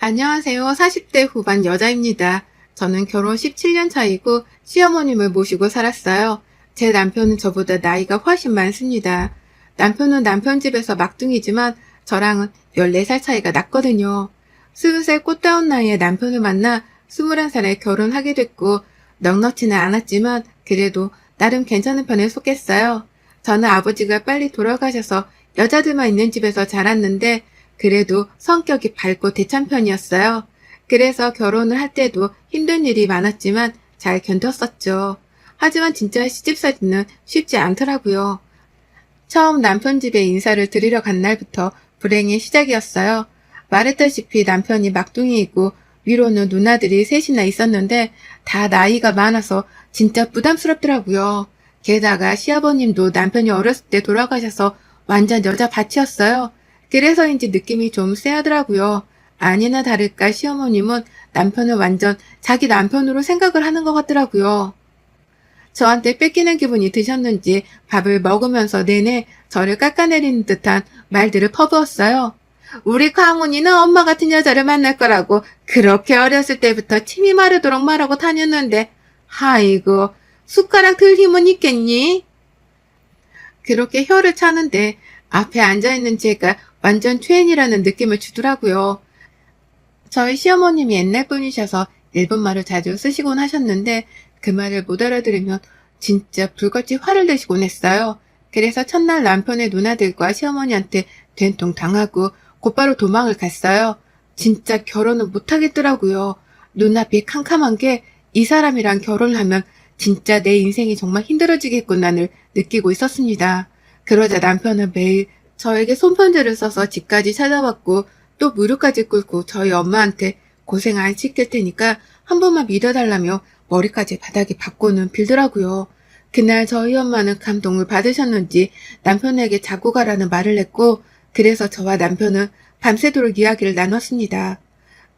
안녕하세요. 40대 후반 여자입니다. 저는 결혼 17년 차이고 시어머님을 모시고 살았어요. 제 남편은 저보다 나이가 훨씬 많습니다. 남편은 남편 집에서 막둥이지만 저랑은 14살 차이가 났거든요. 20살 꽃다운 나이에 남편을 만나 21살에 결혼하게 됐고 넉넉지는 않았지만 그래도 나름 괜찮은 편에 속했어요. 저는 아버지가 빨리 돌아가셔서 여자들만 있는 집에서 자랐는데 그래도 성격이 밝고 대찬 편이었어요. 그래서 결혼을 할 때도 힘든 일이 많았지만 잘 견뎠었죠. 하지만 진짜 시집살이는 쉽지 않더라고요. 처음 남편 집에 인사를 드리러 간 날부터 불행의 시작이었어요. 말했다시피 남편이 막둥이이고 위로는 누나들이 셋이나 있었는데 다 나이가 많아서 진짜 부담스럽더라고요. 게다가 시아버님도 남편이 어렸을 때 돌아가셔서 완전 여자 밭이었어요. 그래서인지 느낌이 좀 쎄하더라고요. 아니나 다를까 시어머님은 남편을 완전 자기 남편으로 생각을 하는 것 같더라고요. 저한테 뺏기는 기분이 드셨는지 밥을 먹으면서 내내 저를 깎아내리는 듯한 말들을 퍼부었어요. 우리 광훈이는 엄마 같은 여자를 만날 거라고 그렇게 어렸을 때부터 침이 마르도록 말하고 다녔는데 아이고 숟가락 들 힘은 있겠니? 그렇게 혀를 차는데 앞에 앉아있는 제가 완전 최인이라는 느낌을 주더라고요. 저희 시어머님이 옛날 분이셔서 일본말을 자주 쓰시곤 하셨는데 그 말을 못 알아들으면 진짜 불같이 화를 내시곤 했어요. 그래서 첫날 남편의 누나들과 시어머니한테 된통 당하고 곧바로 도망을 갔어요. 진짜 결혼을 못하겠더라고요. 눈앞이 캄캄한 게 이 사람이랑 결혼하면 진짜 내 인생이 정말 힘들어지겠구나를 느끼고 있었습니다. 그러자 남편은 매일 저에게 손편지를 써서 집까지 찾아왔고 또 무릎까지 꿇고 저희 엄마한테 고생 안 시킬 테니까 한 번만 믿어달라며 머리까지 바닥에 박고는 빌더라고요. 그날 저희 엄마는 감동을 받으셨는지 남편에게 자고 가라는 말을 했고 그래서 저와 남편은 밤새도록 이야기를 나눴습니다.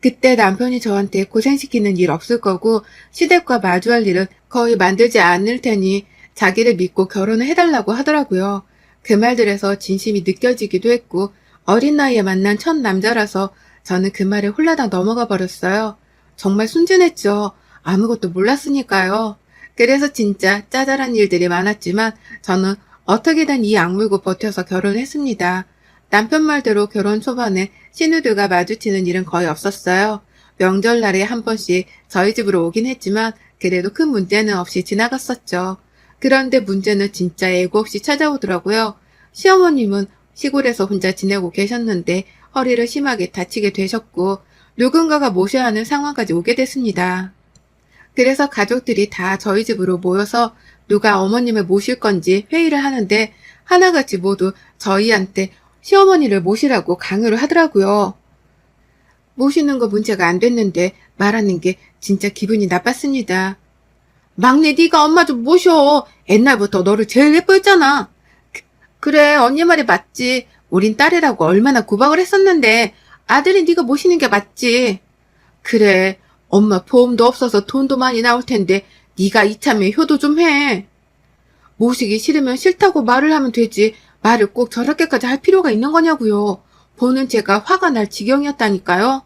그때 남편이 저한테 고생시키는 일 없을 거고 시댁과 마주할 일은 거의 만들지 않을 테니 자기를 믿고 결혼을 해달라고 하더라고요. 그 말들에서 진심이 느껴지기도 했고 어린 나이에 만난 첫 남자라서 저는 그 말에 홀라당 넘어가 버렸어요. 정말 순진했죠. 아무것도 몰랐으니까요. 그래서 진짜 짜잘한 일들이 많았지만 저는 어떻게든 이 악물고 버텨서 결혼을 했습니다. 남편 말대로 결혼 초반에 신우들과 마주치는 일은 거의 없었어요. 명절날에 한 번씩 저희 집으로 오긴 했지만 그래도 큰 문제는 없이 지나갔었죠. 그런데 문제는 진짜 예고 없이 찾아오더라고요. 시어머님은 시골에서 혼자 지내고 계셨는데 허리를 심하게 다치게 되셨고 누군가가 모셔야 하는 상황까지 오게 됐습니다. 그래서 가족들이 다 저희 집으로 모여서 누가 어머님을 모실 건지 회의를 하는데 하나같이 모두 저희한테 시어머니를 모시라고 강요를 하더라고요. 모시는 거 문제가 안 됐는데 말하는 게 진짜 기분이 나빴습니다. 막내 네가 엄마 좀 모셔. 옛날부터 너를 제일 예뻐했잖아. 그래 언니 말이 맞지. 우린 딸이라고 얼마나 구박을 했었는데 아들이 네가 모시는 게 맞지. 그래 엄마 보험도 없어서 돈도 많이 나올 텐데 네가 이참에 효도 좀 해. 모시기 싫으면 싫다고 말을 하면 되지. 말을 꼭 저렇게까지 할 필요가 있는 거냐고요. 보는 제가 화가 날 지경이었다니까요.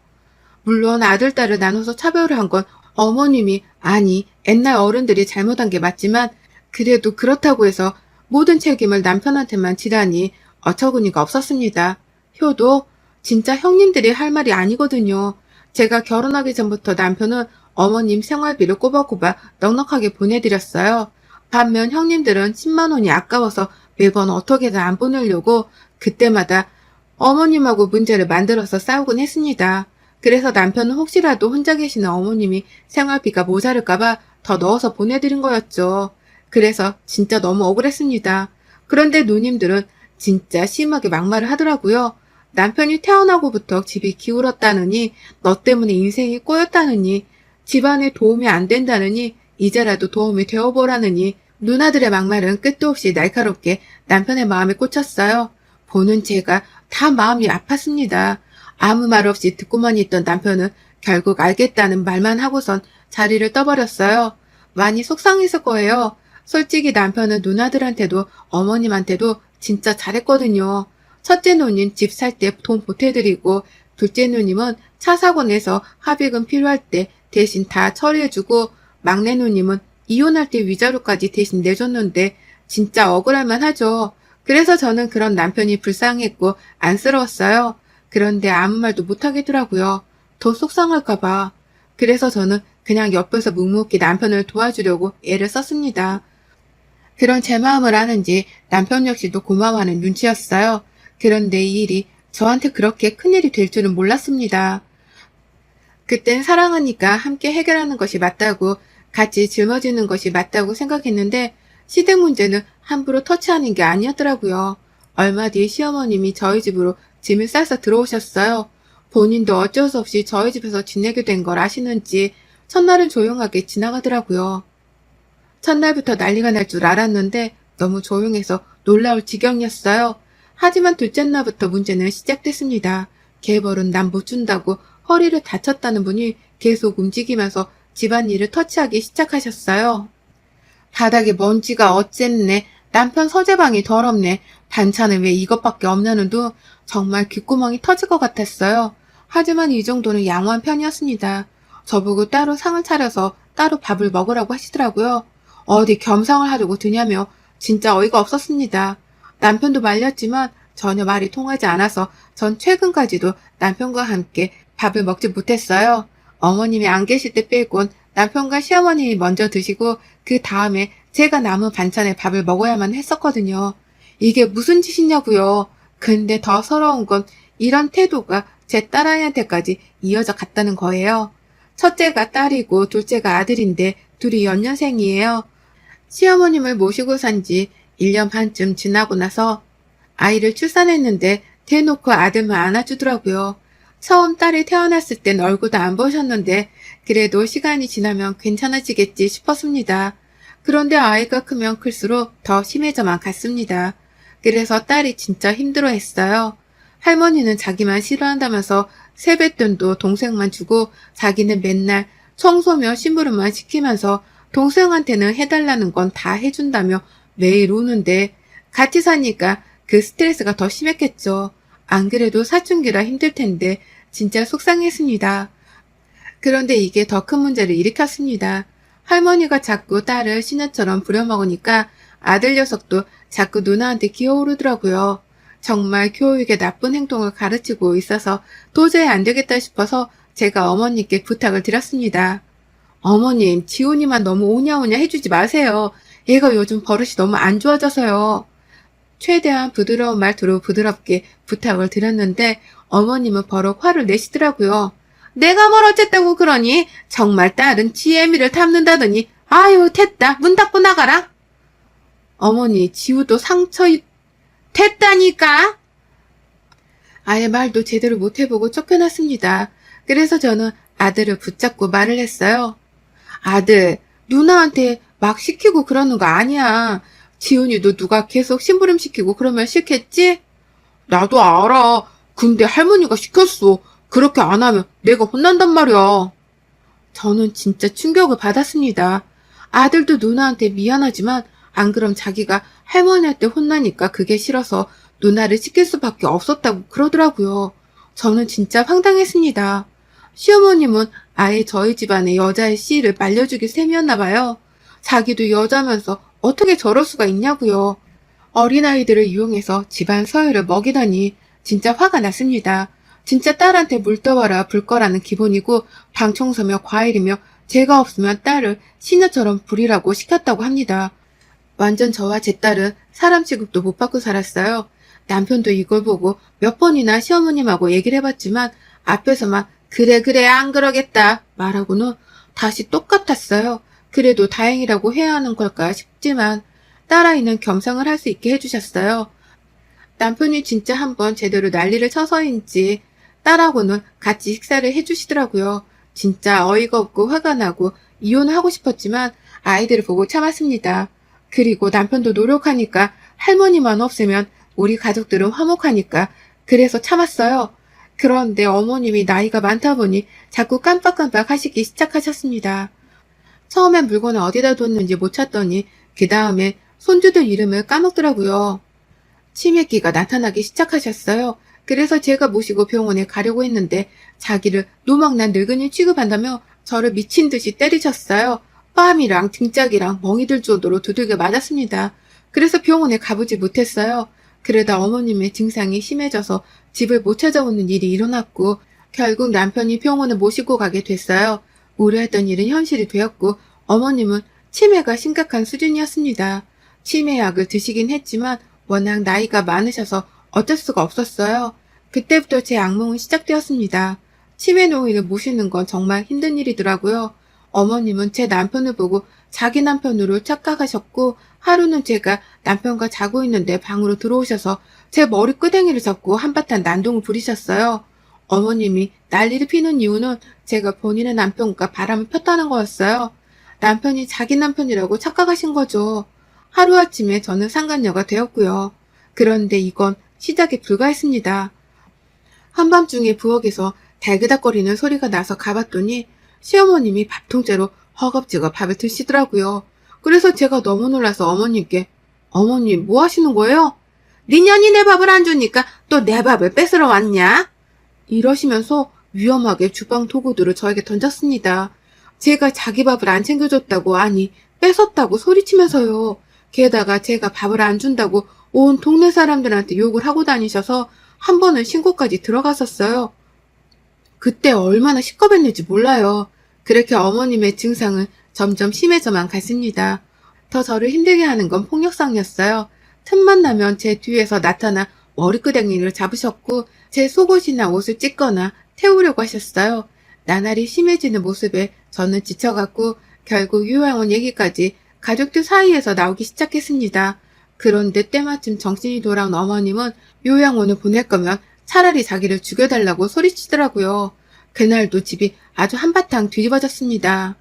물론 아들, 딸을 나눠서 차별을 한 건 어머님이 아니 옛날 어른들이 잘못한 게 맞지만 그래도 그렇다고 해서 모든 책임을 남편한테만 지라니 어처구니가 없었습니다. 효도 진짜 형님들이 할 말이 아니거든요. 제가 결혼하기 전부터 남편은 어머님 생활비를 꼬박꼬박 넉넉하게 보내드렸어요. 반면 형님들은 10만 원이 아까워서 매번 어떻게든 안 보내려고 그때마다 어머님하고 문제를 만들어서 싸우곤 했습니다. 그래서 남편은 혹시라도 혼자 계시는 어머님이 생활비가 모자랄까봐 더 넣어서 보내드린 거였죠. 그래서 진짜 너무 억울했습니다. 그런데 누님들은 진짜 심하게 막말을 하더라고요. 남편이 태어나고부터 집이 기울었다느니, 너 때문에 인생이 꼬였다느니, 집안에 도움이 안 된다느니, 이제라도 도움이 되어보라느니, 누나들의 막말은 끝도 없이 날카롭게 남편의 마음에 꽂혔어요. 보는 제가 다 마음이 아팠습니다. 아무 말 없이 듣고만 있던 남편은 결국 알겠다는 말만 하고선 자리를 떠버렸어요. 많이 속상했을 거예요. 솔직히 남편은 누나들한테도 어머님한테도 진짜 잘했거든요. 첫째 누님 집 살 때 돈 보태드리고 둘째 누님은 차 사고 내서 합의금 필요할 때 대신 다 처리해주고 막내 누님은 이혼할 때 위자료까지 대신 내줬는데 진짜 억울할만 하죠. 그래서 저는 그런 남편이 불쌍했고 안쓰러웠어요. 그런데 아무 말도 못하겠더라고요. 더 속상할까봐. 그래서 저는 그냥 옆에서 묵묵히 남편을 도와주려고 애를 썼습니다. 그런 제 마음을 아는지 남편 역시도 고마워하는 눈치였어요. 그런데 이 일이 저한테 그렇게 큰일이 될 줄은 몰랐습니다. 그땐 사랑하니까 함께 해결하는 것이 맞다고, 같이 짊어지는 것이 맞다고 생각했는데 시댁 문제는 함부로 터치하는 게 아니었더라고요. 얼마 뒤에 시어머님이 저희 집으로 짐을 싸서 들어오셨어요. 본인도 어쩔 수 없이 저희 집에서 지내게 된 걸 아시는지 첫날은 조용하게 지나가더라고요. 첫날부터 난리가 날 줄 알았는데 너무 조용해서 놀라울 지경이었어요. 하지만 둘째 날부터 문제는 시작됐습니다. 개벌은 남 못 준다고 허리를 다쳤다는 분이 계속 움직이면서 집안일을 터치하기 시작하셨어요. 바닥에 먼지가 어쨌네. 남편 서재방이 더럽네. 반찬은 왜 이것밖에 없냐는 둥 정말 귓구멍이 터질 것 같았어요. 하지만 이 정도는 양호한 편이었습니다. 저보고 따로 상을 차려서 따로 밥을 먹으라고 하시더라고요. 어디 겸상을 하려고 드냐며 진짜 어이가 없었습니다. 남편도 말렸지만 전혀 말이 통하지 않아서 전 최근까지도 남편과 함께 밥을 먹지 못했어요. 어머님이 안 계실 때 빼곤 남편과 시어머님이 먼저 드시고 그 다음에 제가 남은 반찬에 밥을 먹어야만 했었거든요. 이게 무슨 짓이냐고요. 근데 더 서러운 건 이런 태도가 제 딸아이한테까지 이어져 갔다는 거예요. 첫째가 딸이고 둘째가 아들인데 둘이 연년생이에요. 시어머님을 모시고 산 지 1년 반쯤 지나고 나서 아이를 출산했는데 대놓고 아들만 안아주더라고요. 처음 딸이 태어났을 땐 얼굴도 안 보셨는데 그래도 시간이 지나면 괜찮아지겠지 싶었습니다. 그런데 아이가 크면 클수록 더 심해져만 갔습니다. 그래서 딸이 진짜 힘들어했어요. 할머니는 자기만 싫어한다면서 세뱃돈도 동생만 주고 자기는 맨날 청소며 심부름만 시키면서 동생한테는 해달라는 건 다 해준다며 매일 우는데 같이 사니까 그 스트레스가 더 심했겠죠. 안 그래도 사춘기라 힘들 텐데 진짜 속상했습니다. 그런데 이게 더 큰 문제를 일으켰습니다. 할머니가 자꾸 딸을 시녀처럼 부려먹으니까 아들 녀석도 자꾸 누나한테 기어오르더라고요. 정말 교육에 나쁜 행동을 가르치고 있어서 도저히 안 되겠다 싶어서 제가 어머니께 부탁을 드렸습니다. 어머님, 지훈이만 너무 오냐오냐 해주지 마세요. 얘가 요즘 버릇이 너무 안 좋아져서요. 최대한 부드러운 말투로 부드럽게 부탁을 드렸는데 어머님은 버럭 화를 내시더라고요. 내가 뭘 어쨌다고 그러니? 정말 딸은 지의 미를 탐는다더니 아유 됐다 문 닫고 나가라. 어머니 지우도 됐다니까. 아예 말도 제대로 못 해보고 쫓겨났습니다. 그래서 저는 아들을 붙잡고 말을 했어요. 아들, 누나한테 막 시키고 그러는 거 아니야. 지훈이도 누가 계속 심부름 시키고 그러면 싫겠지? 나도 알아. 근데 할머니가 시켰어. 그렇게 안 하면 내가 혼난단 말이야. 저는 진짜 충격을 받았습니다. 아들도 누나한테 미안하지만 안 그럼 자기가 할머니한테 혼나니까 그게 싫어서 누나를 시킬 수밖에 없었다고 그러더라고요. 저는 진짜 황당했습니다. 시어머님은 아예 저희 집안의 여자의 씨를 말려주기 셈이었나 봐요. 자기도 여자면서 어떻게 저럴 수가 있냐고요. 어린아이들을 이용해서 집안 서열을 먹이다니 진짜 화가 났습니다. 진짜 딸한테 물 떠와라 불 거라는 기본이고 방 청소며 과일이며 제가 없으면 딸을 시녀처럼 부리라고 시켰다고 합니다. 완전 저와 제 딸은 사람 취급도 못 받고 살았어요. 남편도 이걸 보고 몇 번이나 시어머님하고 얘기를 해봤지만 앞에서만 그래 안 그러겠다 말하고는 다시 똑같았어요. 그래도 다행이라고 해야 하는 걸까 싶지만 딸아이는 겸상을 할 수 있게 해주셨어요. 남편이 진짜 한번 제대로 난리를 쳐서인지 딸하고는 같이 식사를 해주시더라고요. 진짜 어이가 없고 화가 나고 이혼하고 싶었지만 아이들을 보고 참았습니다. 그리고 남편도 노력하니까 할머니만 없으면 우리 가족들은 화목하니까 그래서 참았어요. 그런데 어머님이 나이가 많다 보니 자꾸 깜빡깜빡 하시기 시작하셨습니다. 처음엔 물건을 어디다 뒀는지 못 찾더니 그 다음에 손주들 이름을 까먹더라고요. 치매기가 나타나기 시작하셨어요. 그래서 제가 모시고 병원에 가려고 했는데 자기를 노망난 늙은이 취급한다며 저를 미친 듯이 때리셨어요. 뺨이랑 등짝이랑 멍이 들 정도로 두들겨 맞았습니다. 그래서 병원에 가보지 못했어요. 그러다 어머님의 증상이 심해져서 집을 못 찾아오는 일이 일어났고 결국 남편이 병원을 모시고 가게 됐어요. 우려했던 일은 현실이 되었고 어머님은 치매가 심각한 수준이었습니다. 치매약을 드시긴 했지만 워낙 나이가 많으셔서 어쩔 수가 없었어요. 그때부터 제 악몽은 시작되었습니다. 치매 노인을 모시는 건 정말 힘든 일이더라고요. 어머님은 제 남편을 보고 자기 남편으로 착각하셨고 하루는 제가 남편과 자고 있는데 방으로 들어오셔서 제 머리 끄댕이를 잡고 한바탕 난동을 부리셨어요. 어머님이 난리를 피는 이유는 제가 본인의 남편과 바람을 폈다는 거였어요. 남편이 자기 남편이라고 착각하신 거죠. 하루아침에 저는 상간녀가 되었고요. 그런데 이건 시작에 불과했습니다. 한밤중에 부엌에서 달그닥거리는 소리가 나서 가봤더니 시어머님이 밥통째로 허겁지겁 밥을 드시더라고요. 그래서 제가 너무 놀라서 어머님께 어머님 뭐 하시는 거예요? 네 년이 내 밥을 안 주니까 또 내 밥을 뺏으러 왔냐? 이러시면서 위험하게 주방 도구들을 저에게 던졌습니다. 제가 자기 밥을 안 챙겨줬다고 아니 뺏었다고 소리치면서요. 게다가 제가 밥을 안 준다고 온 동네 사람들한테 욕을 하고 다니셔서 한 번은 신고까지 들어갔었어요. 그때 얼마나 시끄럽했는지 몰라요. 그렇게 어머님의 증상은 점점 심해져만 갔습니다. 더 저를 힘들게 하는 건 폭력성이었어요. 틈만 나면 제 뒤에서 나타나 머리끄댕이를 잡으셨고 제 속옷이나 옷을 찢거나 태우려고 하셨어요. 나날이 심해지는 모습에 저는 지쳐갔고 결국 요양원 얘기까지 가족들 사이에서 나오기 시작했습니다. 그런데 때마침 정신이 돌아온 어머님은 요양원을 보낼 거면 차라리 자기를 죽여달라고 소리치더라고요. 그날도 집이 아주 한바탕 뒤집어졌습니다.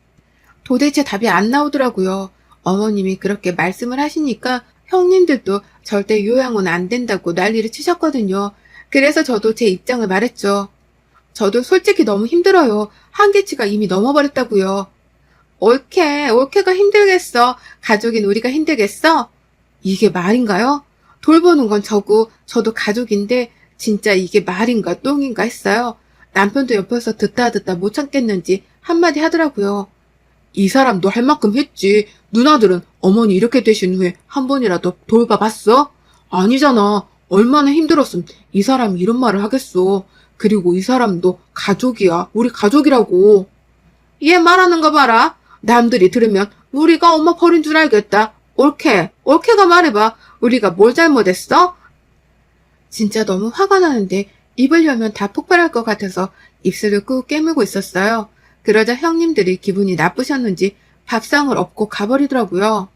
도대체 답이 안 나오더라고요. 어머님이 그렇게 말씀을 하시니까 형님들도 절대 요양원 안 된다고 난리를 치셨거든요. 그래서 저도 제 입장을 말했죠. 저도 솔직히 너무 힘들어요. 한계치가 이미 넘어버렸다고요. 올케가 힘들겠어. 가족인 우리가 힘들겠어? 이게 말인가요? 돌보는 건 저도 가족인데 진짜 이게 말인가 똥인가 했어요. 남편도 옆에서 듣다 못 참겠는지 한마디 하더라고요. 이 사람도 할 만큼 했지. 누나들은 어머니 이렇게 되신 후에 한 번이라도 돌봐봤어? 아니잖아. 얼마나 힘들었으면 이 사람이 이런 말을 하겠어. 그리고 이 사람도 가족이야. 우리 가족이라고. 얘 말하는 거 봐라. 남들이 들으면 우리가 엄마 버린 줄 알겠다. 올케가 말해봐. 우리가 뭘 잘못했어? 진짜 너무 화가 나는데 입을 열면 다 폭발할 것 같아서 입술을 꾹 깨물고 있었어요. 그러자 형님들이 기분이 나쁘셨는지 밥상을 엎고 가버리더라고요.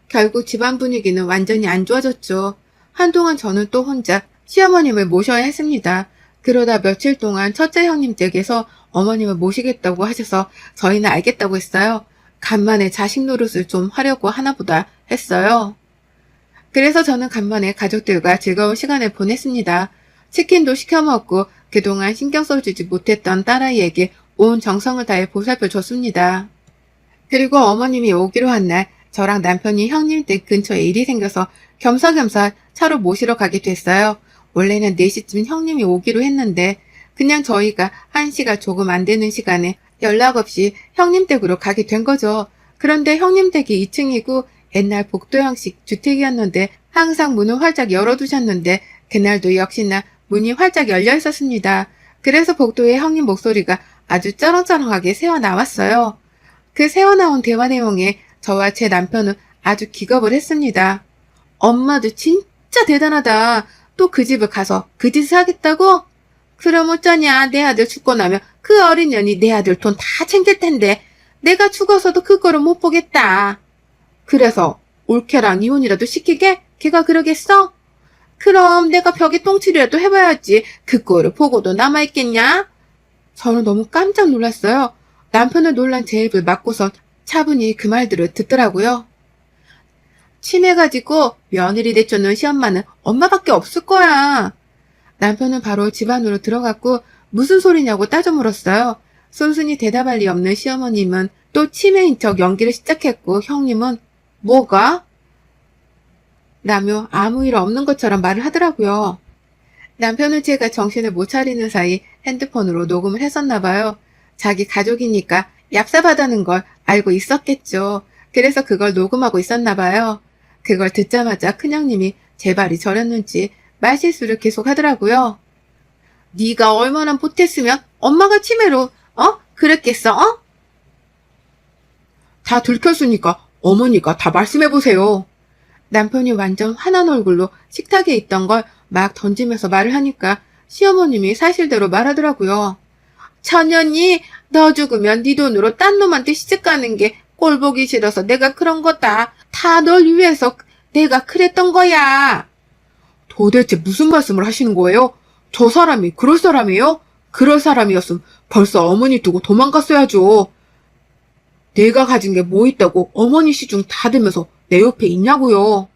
결국 집안 분위기는 완전히 안 좋아졌죠. 한동안 저는 또 혼자 시어머님을 모셔야 했습니다. 그러다 며칠 동안 첫째 형님 댁에서 어머님을 모시겠다고 하셔서 저희는 알겠다고 했어요. 간만에 자식 노릇을 좀 하려고 하나보다 했어요. 그래서 저는 간만에 가족들과 즐거운 시간을 보냈습니다. 치킨도 시켜 먹고 그동안 신경 써주지 못했던 딸아이에게 온 정성을 다해 보살펴 줬습니다. 그리고 어머님이 오기로 한 날 저랑 남편이 형님 댁 근처에 일이 생겨서 겸사겸사 차로 모시러 가게 됐어요. 원래는 4시쯤 형님이 오기로 했는데 그냥 저희가 1시가 조금 안 되는 시간에 연락 없이 형님 댁으로 가게 된 거죠. 그런데 형님 댁이 2층이고 옛날 복도형식 주택이었는데 항상 문을 활짝 열어두셨는데 그날도 역시나 문이 활짝 열려 있었습니다. 그래서 복도에 형님 목소리가 아주 쩌렁쩌렁하게 새어나왔어요. 그 새어나온 대화 내용에 저와 제 남편은 아주 기겁을 했습니다. 엄마도 진짜 대단하다. 또 그 집을 가서 그 짓을 하겠다고? 그럼 어쩌냐. 내 아들 죽고 나면 그 어린 년이 내 아들 돈 다 챙길 텐데 내가 죽어서도 그거를 못 보겠다. 그래서 올케랑 이혼이라도 시키게? 걔가 그러겠어? 그럼 내가 벽에 똥칠이라도 해봐야지. 그거를 보고도 남아있겠냐? 저는 너무 깜짝 놀랐어요. 남편을 놀란 제 입을 막고선 차분히 그 말들을 듣더라고요. 치매 가지고 며느리 내쫓는 시엄마는 엄마밖에 없을 거야. 남편은 바로 집 안으로 들어갔고 무슨 소리냐고 따져 물었어요. 순순히 대답할 리 없는 시어머님은 또 치매인 척 연기를 시작했고 형님은 뭐가? 라며 아무 일 없는 것처럼 말을 하더라고요. 남편은 제가 정신을 못 차리는 사이 핸드폰으로 녹음을 했었나 봐요. 자기 가족이니까 얍삽하다는 걸 알고 있었겠죠. 그래서 그걸 녹음하고 있었나 봐요. 그걸 듣자마자 큰형님이 제 발이 저렸는지 말실수를 계속 하더라고요. 네가 얼마나 못했으면 엄마가 치매로 그랬겠어? 다 들켰으니까 어머니가 다 말씀해보세요. 남편이 완전 화난 얼굴로 식탁에 있던 걸 막 던지면서 말을 하니까 시어머님이 사실대로 말하더라고요. 천연이 너 죽으면 네 돈으로 딴 놈한테 시집 가는 게 꼴보기 싫어서 내가 그런 거다. 다 널 위해서 내가 그랬던 거야. 도대체 무슨 말씀을 하시는 거예요? 저 사람이 그럴 사람이에요? 그럴 사람이었으면 벌써 어머니 두고 도망갔어야죠. 내가 가진 게 뭐 있다고 어머니 시중 다 들면서 내 옆에 있냐고요.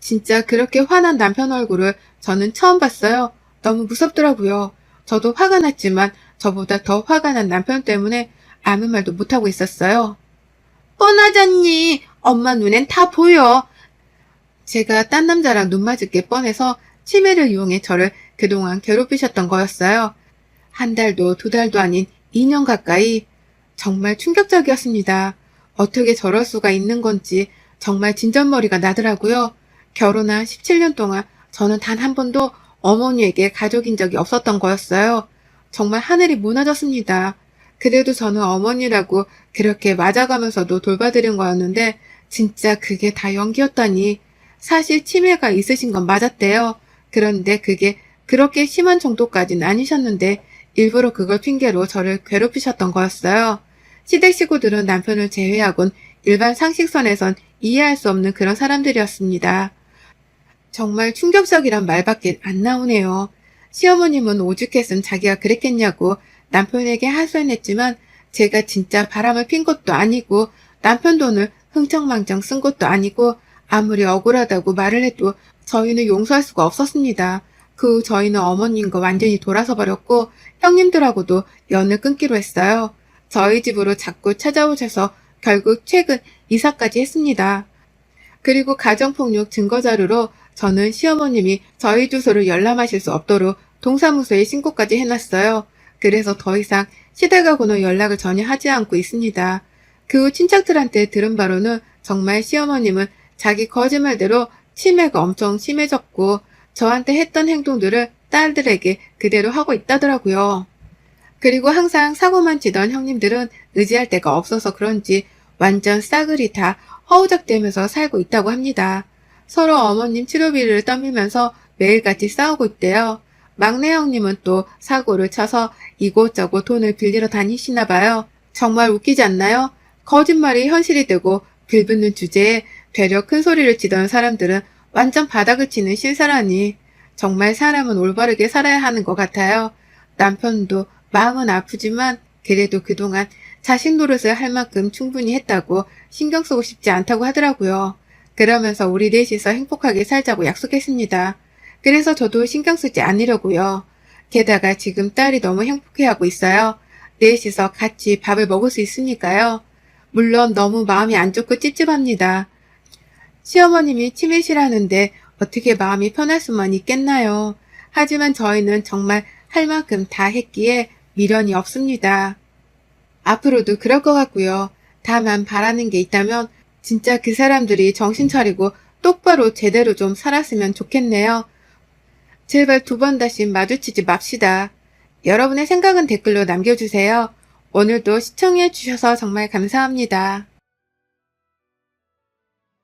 진짜 그렇게 화난 남편 얼굴을 저는 처음 봤어요. 너무 무섭더라고요. 저도 화가 났지만 저보다 더 화가 난 남편 때문에 아무 말도 못하고 있었어요. 뻔하잖니. 엄마 눈엔 다 보여. 제가 딴 남자랑 눈 맞을 게 뻔해서 치매를 이용해 저를 그동안 괴롭히셨던 거였어요. 한 달도 두 달도 아닌 2년 가까이. 정말 충격적이었습니다. 어떻게 저럴 수가 있는 건지 정말 진절머리가 나더라고요. 결혼한 17년 동안 저는 단 한 번도 어머니에게 가족인 적이 없었던 거였어요. 정말 하늘이 무너졌습니다. 그래도 저는 어머니라고 그렇게 맞아가면서도 돌봐드린 거였는데 진짜 그게 다 연기였다니. 사실 치매가 있으신 건 맞았대요. 그런데 그게 그렇게 심한 정도까지는 아니셨는데 일부러 그걸 핑계로 저를 괴롭히셨던 거였어요. 시댁 식구들은 남편을 제외하곤 일반 상식선에선 이해할 수 없는 그런 사람들이었습니다. 정말 충격적이란 말밖에 안 나오네요. 시어머님은 오죽했음 자기가 그랬겠냐고 남편에게 하소연했지만 제가 진짜 바람을 핀 것도 아니고 남편 돈을 흥청망청 쓴 것도 아니고 아무리 억울하다고 말을 해도 저희는 용서할 수가 없었습니다. 그 후 저희는 어머님과 완전히 돌아서 버렸고 형님들하고도 연을 끊기로 했어요. 저희 집으로 자꾸 찾아오셔서 결국 최근 이사까지 했습니다. 그리고 가정폭력 증거자료로 저는 시어머님이 저희 주소를 열람하실 수 없도록 동사무소에 신고까지 해놨어요. 그래서 더 이상 시댁하고는 연락을 전혀 하지 않고 있습니다. 그 후 친척들한테 들은 바로는 정말 시어머님은 자기 거짓말대로 치매가 엄청 심해졌고 저한테 했던 행동들을 딸들에게 그대로 하고 있다더라고요. 그리고 항상 사고만 치던 형님들은 의지할 데가 없어서 그런지 완전 싸그리 다 허우적대면서 살고 있다고 합니다. 서로 어머님 치료비를 떠밀면서 매일같이 싸우고 있대요. 막내 형님은 또 사고를 쳐서 이곳저곳 돈을 빌리러 다니시나 봐요. 정말 웃기지 않나요? 거짓말이 현실이 되고 빌붙는 주제에 되려 큰 소리를 치던 사람들은 완전 바닥을 치는 실사라니. 정말 사람은 올바르게 살아야 하는 것 같아요. 남편도 마음은 아프지만 그래도 그동안 자식 노릇을 할 만큼 충분히 했다고 신경 쓰고 싶지 않다고 하더라고요. 그러면서 우리 넷이서 행복하게 살자고 약속했습니다. 그래서 저도 신경 쓰지 않으려고요. 게다가 지금 딸이 너무 행복해하고 있어요. 넷이서 같이 밥을 먹을 수 있으니까요. 물론 너무 마음이 안 좋고 찝찝합니다. 시어머님이 치매시라는데 어떻게 마음이 편할 수만 있겠나요? 하지만 저희는 정말 할 만큼 다 했기에 미련이 없습니다. 앞으로도 그럴 것 같고요. 다만 바라는 게 있다면 진짜 그 사람들이 정신 차리고 똑바로 제대로 좀 살았으면 좋겠네요. 제발 두 번 다시 마주치지 맙시다. 여러분의 생각은 댓글로 남겨주세요. 오늘도 시청해 주셔서 정말 감사합니다.